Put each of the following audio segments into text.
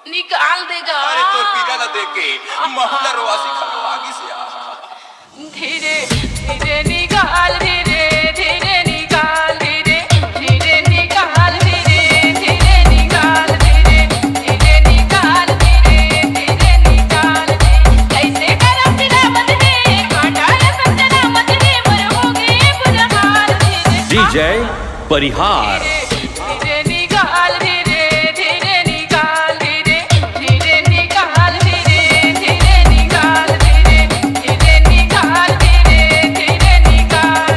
निकाल देगा। अरे तो पीरा ला देके महला रोवासी खलो आगी से आ। धीरे धीरे निकाल, धीरे धीरे निकाल, धीरे धीरे निकाल, धीरे धीरे निकाल, धीरे धीरे निकाल, धीरे धीरे निकाल। कैसे करा तेरा बदले काटा संजना बदले मर हो गए बुरा हाल। धीरे डीजे परिहार। धीरे निकाल, धीरे धीरे निकाल, धीरे धीरे निकाल, धीरे धीरे निकाल, धीरे धीरे निकाल, धीरे धीरे निकाल।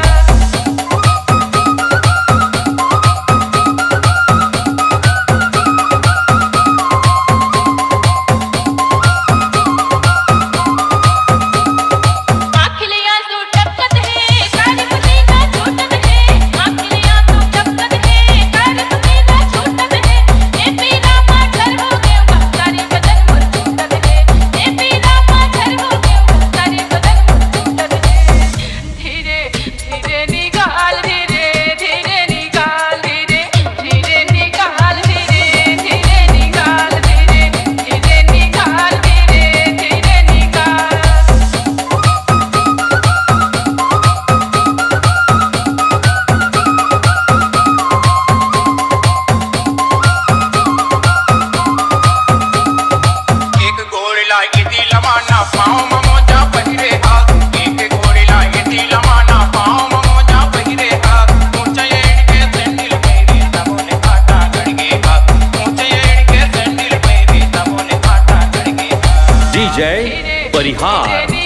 आँखिलियाँ तू टपकत है कारी पसीना छूटत है। आँखिलियाँ तू टपकत है कारी पसीना छूटत है। ए पीला माछर हो गया सारी बदन मुर छूटत है। ए पीला माछर हो गया सारी बदन मुर छूटत है। धीरे धीरे निकाल, धीरे धीरे निकाल, धीरे धीरे निकाल, धीरे धीरे निकाल, धीरे धीरे निकाल, धीरे धीरे निकाल। एक घोड़ी लागी दी लमाना पाँव में मोजा पहिरे हाथ। एक घोड़ी लागी दी लमाना पाँव में मोजा पहिरे हाथ। ऊंचा एड़ के सैंडल पहिरे तबोले काटा गड़ गए हाथ। ऊंचा एड़ के सैंडल पहिरे तबोले काटा गड़ गए हाथ। डीजे परिहार।